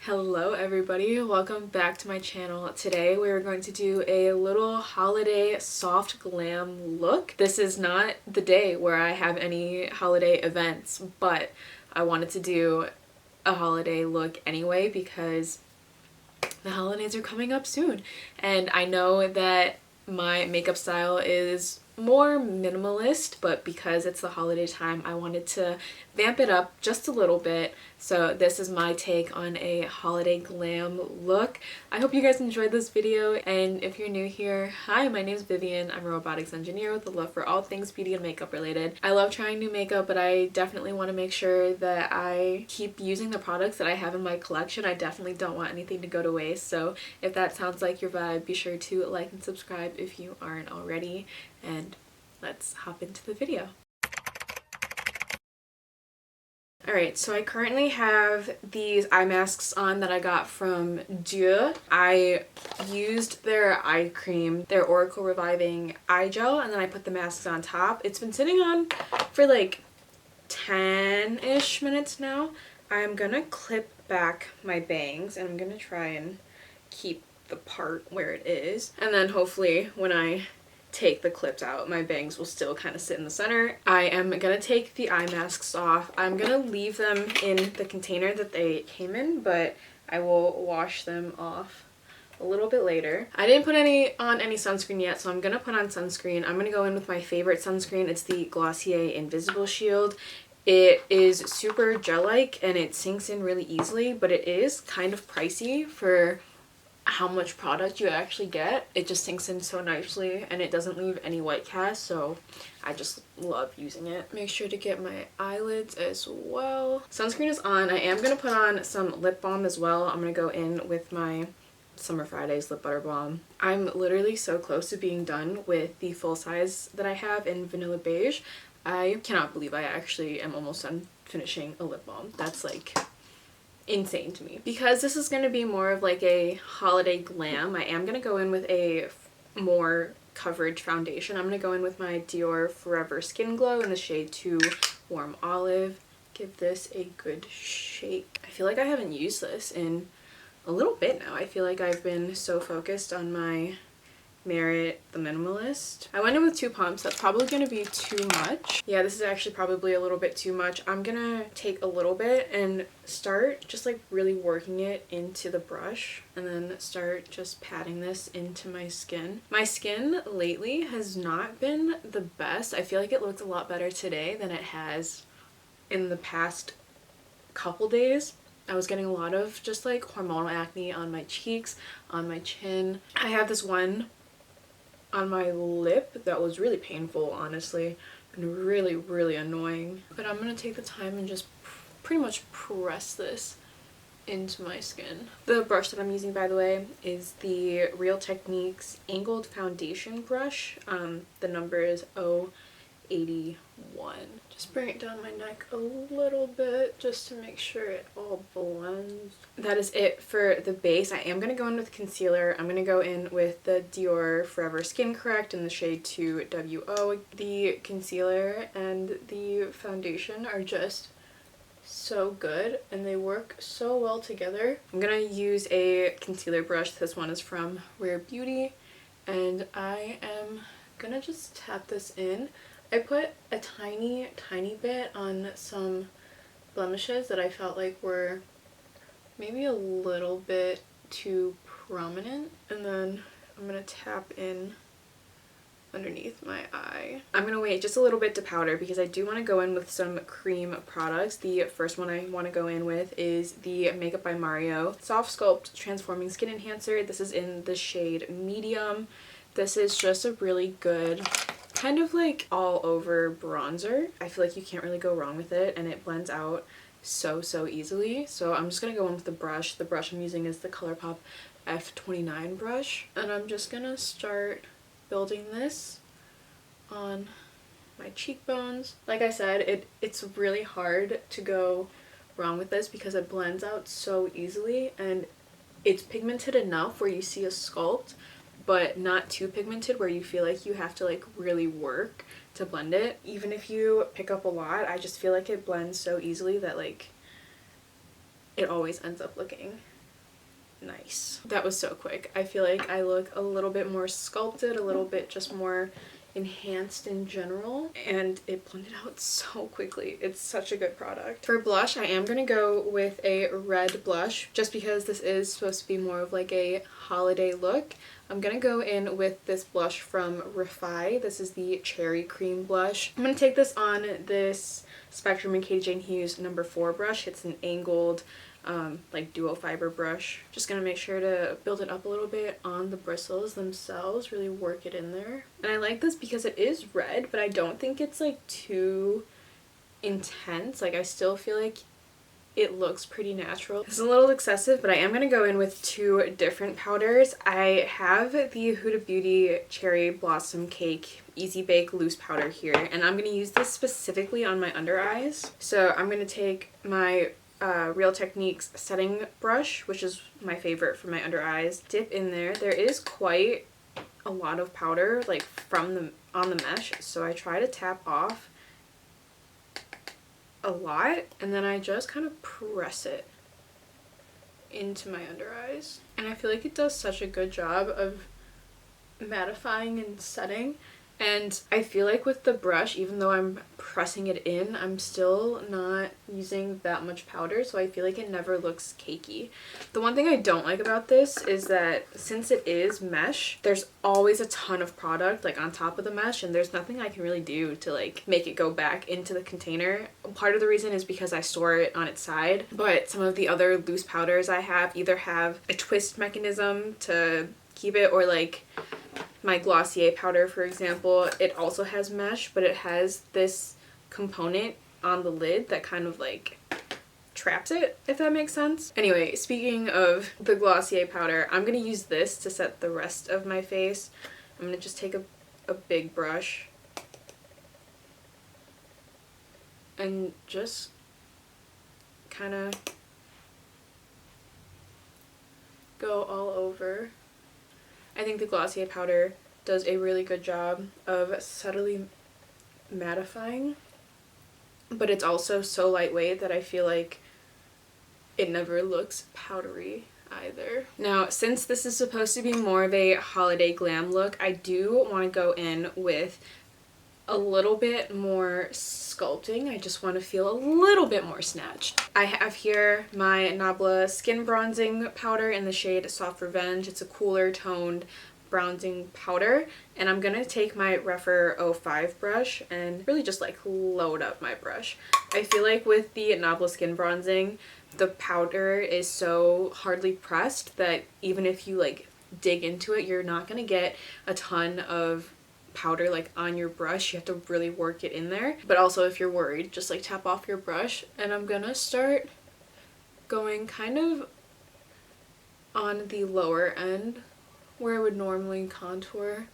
Hello everybody, welcome back to my channel. Today we're going to do a little holiday soft glam look. This is not the day where I have any holiday events, but I wanted to do a holiday look anyway because the holidays are coming up soon and I know that my makeup style is more minimalist, but because it's the holiday time I wanted to vamp it up just a little bit. So this is my take on a holiday glam look. I hope you guys enjoyed this video, and if you're new here, hi, my name is Vivian. I'm a robotics engineer with a love for all things beauty and makeup related. I love trying new makeup, but I definitely want to make sure that I keep using the products that I have in my collection. I definitely don't want anything to go to waste, so if that sounds like your vibe, be sure to like and subscribe if you aren't already, and let's hop into the video. Alright, so I currently have these eye masks on that I got from Dieu. I used their eye cream, their Oracle Reviving Eye Gel, and then I put the masks on top. It's been sitting on for like 10-ish minutes now. I'm gonna clip back my bangs and I'm gonna try and keep the part where it is. And then hopefully when I take the clips out, my bangs will still kind of sit in the center. I am gonna take the eye masks off. I'm gonna leave them in the container that they came in, but I will wash them off a little bit later. I didn't put on any sunscreen yet, so I'm gonna put on sunscreen. I'm gonna go in with my favorite sunscreen. It's the Glossier Invisible Shield. It is super gel-like and it sinks in really easily, but it is kind of pricey for how much product you actually get. It just sinks in so nicely and it doesn't leave any white cast, so I just love using it. Make sure to get my eyelids as well. Sunscreen is on. I am gonna put on some lip balm as well. I'm gonna go in with my Summer Fridays lip butter balm. I'm literally so close to being done with the full size that I have in Vanilla Beige. I cannot believe I actually am almost done finishing a lip balm. That's like insane to me. Because this is going to be more of like a holiday glam, I am going to go in with a more coverage foundation. I'm going to go in with my Dior Forever Skin Glow in the shade 2 Warm Olive. Give this a good shake. I feel like I haven't used this in a little bit now. I feel like I've been so focused on my Merit the Minimalist. I went in with 2 pumps. That's probably going to be too much. Yeah, this is actually probably a little bit too much. I'm gonna take a little bit and start just like really working it into the brush, and then start just patting this into my skin. My skin lately has not been the best. I feel like it looked a lot better today than it has in the past couple days. I was getting a lot of just like hormonal acne on my cheeks, on my chin. I have this one on my lip that was really painful, honestly, and really annoying. But I'm gonna take the time and just pretty much press this into my skin. The brush that I'm using, by the way, is the Real Techniques Angled Foundation brush. The number is 081. Just bring it down my neck a little bit just to make sure it all blends. That is it for the base. I am going to go in with concealer. I'm going to go in with the Dior Forever Skin Correct in the shade 2 WO. The concealer and the foundation are just so good and they work so well together. I'm going to use a concealer brush. This one is from Rare Beauty, and I am going to just tap this in. I put a tiny bit on some blemishes that I felt like were maybe a little bit too prominent, and then I'm gonna tap in underneath my eye. I'm gonna wait just a little bit to powder because I do want to go in with some cream products. The first one I want to go in with is the Makeup by Mario Soft Sculpt Transforming Skin Enhancer. This is in the shade Medium. This is just a really good kind of like all over bronzer. I feel like you can't really go wrong with it, and it blends out so easily. So I'm just gonna go in with the brush. The brush I'm using is the ColourPop F29 brush, and I'm just gonna start building this on my cheekbones. Like I said, it's really hard to go wrong with this because it blends out so easily, and it's pigmented enough where you see a sculpt, but not too pigmented where you feel like you have to like really work to blend it. Even if you pick up a lot, I just feel like it blends so easily that like it always ends up looking nice. That was so quick. I feel like I look a little bit more sculpted, a little bit just more enhanced in general, and it blended out so quickly. It's such a good product. For blush, I am gonna go with a red blush just because this is supposed to be more of like a holiday look. I'm gonna go in with this blush from Refi. This is the Cherry Cream blush. I'm gonna take this on this Spectrum and Katie Jane Hughes number 4 brush. It's an angled like duo fiber brush. Just gonna make sure to build it up a little bit on the bristles themselves, really work it in there. And I like this because it is red, but I don't think it's like too intense. Like I still feel like it looks pretty natural. It's a little excessive, but I am going to go in with 2 different powders. I have the Huda Beauty Cherry Blossom Cake Easy Bake Loose Powder here, and I'm going to use this specifically on my under eyes. So I'm going to take my Real Techniques setting brush, which is my favorite for my under eyes, dip in there. There is quite a lot of powder like on the mesh, so I try to tap off a lot, and then I just kind of press it into my under eyes. And I feel like it does such a good job of mattifying and setting. And I feel like with the brush, even though I'm pressing it in, I'm still not using that much powder, so I feel like it never looks cakey. The one thing I don't like about this is that since it is mesh, there's always a ton of product like on top of the mesh, and there's nothing I can really do to like make it go back into the container. Part of the reason is because I store it on its side, but some of the other loose powders I have either have a twist mechanism to keep it, or like my Glossier powder, for example, it also has mesh, but it has this component on the lid that kind of like traps it, if that makes sense. Anyway, speaking of the Glossier powder, I'm going to use this to set the rest of my face. I'm going to just take a big brush and just kind of go all over. I think the Glossier powder does a really good job of subtly mattifying, but it's also so lightweight that I feel like it never looks powdery either. Now, since this is supposed to be more of a holiday glam look, I do want to go in with a little bit more sculpting. I just want to feel a little bit more snatched. I have here my Nabla Skin Bronzing Powder in the shade Soft Revenge. It's a cooler toned bronzing powder, and I'm gonna take my Refer 05 brush and really just like load up my brush. I feel like with the Nabla Skin Bronzing, the powder is so hardly pressed that even if you like dig into it, you're not gonna get a ton of powder like on your brush. You have to really work it in there. But also, if you're worried, just like tap off your brush, and I'm gonna start going kind of on the lower end where I would normally contour.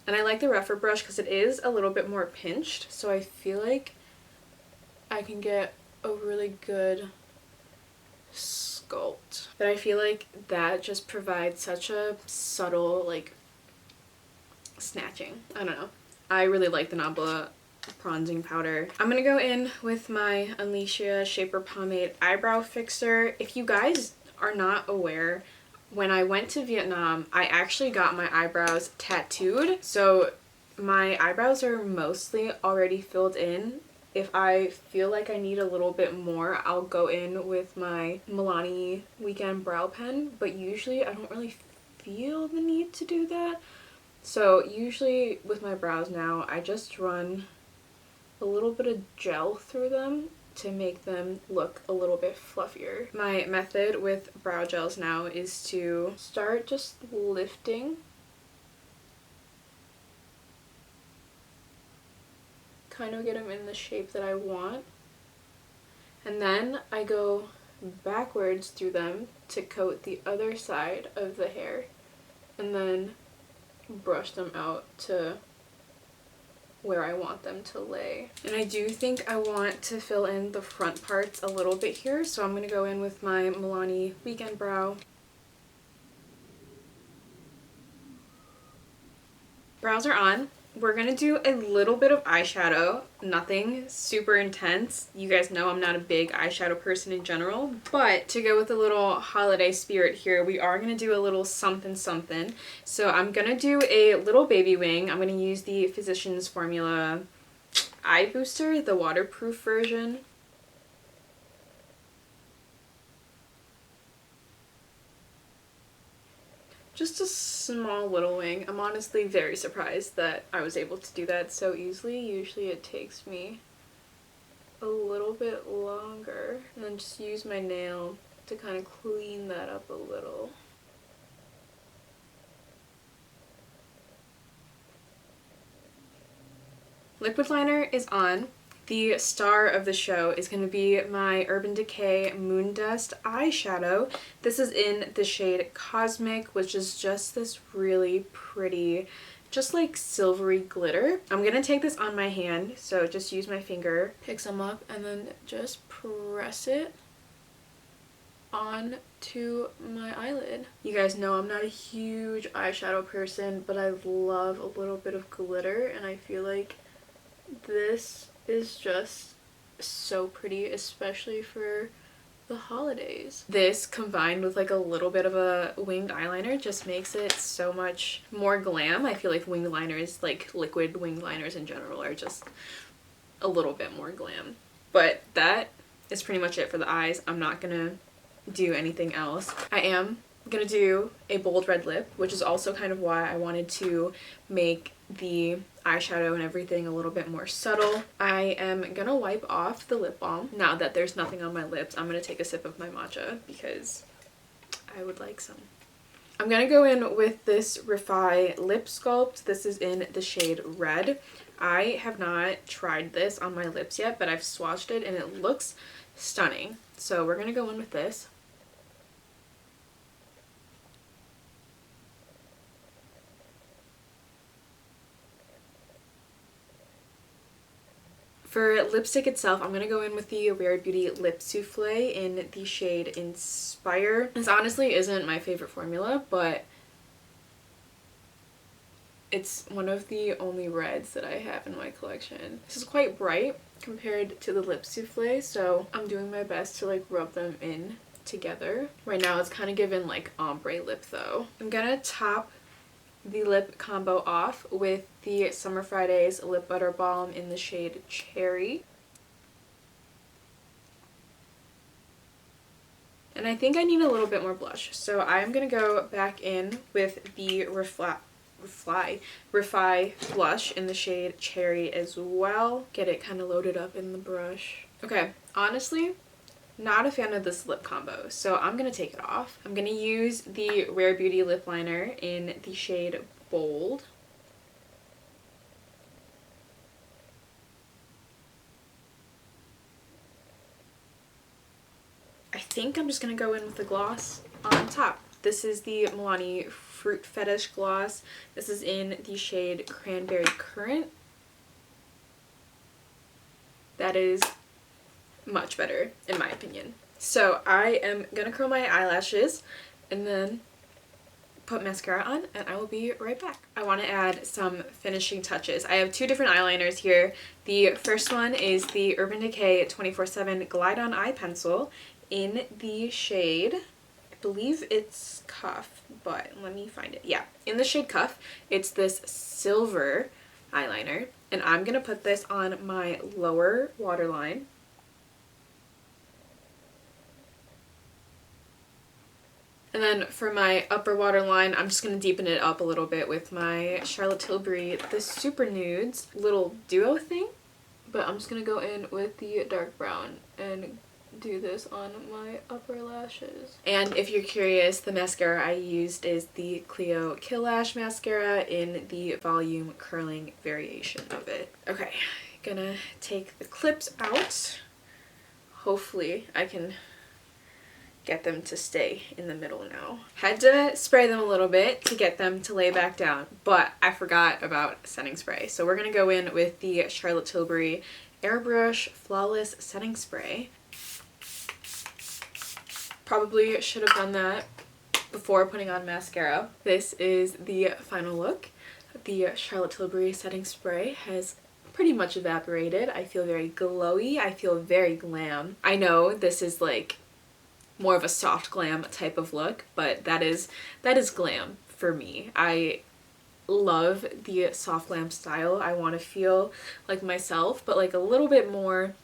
And I like the Refer brush because it is a little bit more pinched, so I feel like I can get a really good sculpt. But I feel like that just provides such a subtle like snatching. I don't know. I really like the Nabla bronzing powder. I'm gonna go in with my Alicia Shaper Pomade Eyebrow Fixer. If you guys are not aware, when I went to Vietnam, I actually got my eyebrows tattooed. So my eyebrows are mostly already filled in. If I feel like I need a little bit more, I'll go in with my Milani Weekend Brow Pen, but usually I don't really feel the need to do that. So usually with my brows now, I just run a little bit of gel through them to make them look a little bit fluffier. My method with brow gels now is to start just lifting, kind of get them in the shape that I want, and then I go backwards through them to coat the other side of the hair, and then brush them out to where I want them to lay. And I do think I want to fill in the front parts a little bit here, so I'm going to go in with my Milani Weekend Brow. Brows are on. we're gonna do a little bit of eyeshadow, nothing super intense. You guys know I'm not a big eyeshadow person in general, but to go with a little holiday spirit here, we are gonna do a little something something. So I'm gonna do a little baby wing. I'm gonna use the Physicians Formula Eye Booster, the waterproof version. Just a small little wing. I'm honestly very surprised that I was able to do that so easily. Usually it takes me a little bit longer. And then just use my nail to kind of clean that up a little. Liquid liner is on. The star of the show is going to be my Urban Decay Moon Dust eyeshadow. This is in the shade Cosmic, which is just this really pretty, just like silvery glitter. I'm going to take this on my hand, so just use my finger, pick some up, and then just press it onto my eyelid. You guys know I'm not a huge eyeshadow person, but I love a little bit of glitter, and I feel like this is just so pretty, especially for the holidays. This combined with like a little bit of a winged eyeliner just makes it so much more glam. I feel like winged liners, like liquid winged liners in general, are just a little bit more glam. But that is pretty much it for the eyes. I'm not gonna do anything else. I am gonna do a bold red lip, which is also kind of why I wanted to make the eyeshadow and everything a little bit more subtle. I am gonna wipe off the lip balm. Now that there's nothing on my lips, I'm gonna take a sip of my matcha because I would like some. I'm gonna go in with this Refi Lip Sculpt. This is in the shade Red. I have not tried this on my lips yet, but I've swatched it and it looks stunning. So we're gonna go in with this. For lipstick itself, I'm going to go in with the Rare Beauty Lip Souffle in the shade Inspire. This honestly isn't my favorite formula, but it's one of the only reds that I have in my collection. This is quite bright compared to the Lip Souffle, so I'm doing my best to like rub them in together. Right now it's kind of given like ombre lip though. I'm going to top the lip combo off with the Summer Fridays Lip Butter Balm in the shade Cherry. And I think I need a little bit more blush, so I'm going to go back in with the Refi blush in the shade Cherry as well. Get it kind of loaded up in the brush. Okay, honestly, not a fan of this lip combo, so I'm going to take it off. I'm going to use the Rare Beauty lip liner in the shade Bold. I think I'm just going to go in with the gloss on top. This is the Milani Fruit Fetish gloss. This is in the shade Cranberry Currant. That is much better in my opinion. So I am gonna curl my eyelashes and then put mascara on, and I will be right back. I want to add some finishing touches. I have two different eyeliners here. The first one is the Urban Decay 24/7 Glide On Eye Pencil in the shade, I believe it's Cuff, but let me find it. Yeah, in the shade Cuff. It's this silver eyeliner, and I'm gonna put this on my lower waterline. And then for my upper waterline, I'm just going to deepen it up a little bit with my Charlotte Tilbury, the Super Nudes little duo thing. But I'm just going to go in with the dark brown and do this on my upper lashes. And if you're curious, the mascara I used is the Clio Kill Lash Mascara in the volume curling variation of it. Okay, gonna take the clips out. Hopefully I can get them to stay in the middle now. Had to spray them a little bit to get them to lay back down, but I forgot about setting spray. So we're gonna go in with the Charlotte Tilbury Airbrush Flawless Setting Spray. Probably should have done that before putting on mascara. This is the final look. the Charlotte Tilbury setting spray has pretty much evaporated. I feel very glowy. I feel very glam. I know this is like more of a soft glam type of look, but that is glam for me. I love the soft glam style. I want to feel like myself, but like a little bit more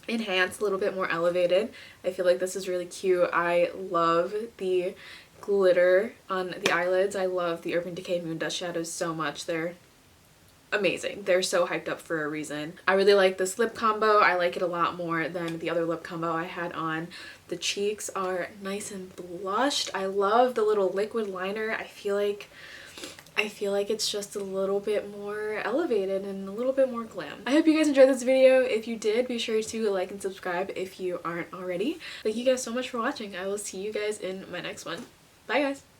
enhanced, a little bit more elevated. I feel like this is really cute. I love the glitter on the eyelids. I love the Urban Decay Moon Dust shadows so much. They're amazing. They're so hyped up for a reason. I really like this lip combo. I like it a lot more than the other lip combo I had on. The cheeks are nice and blushed. I love the little liquid liner. I feel like it's just a little bit more elevated and a little bit more glam. I hope you guys enjoyed this video. If you did, be sure to like and subscribe if you aren't already. Thank you guys so much for watching. I will see you guys in my next one. Bye guys!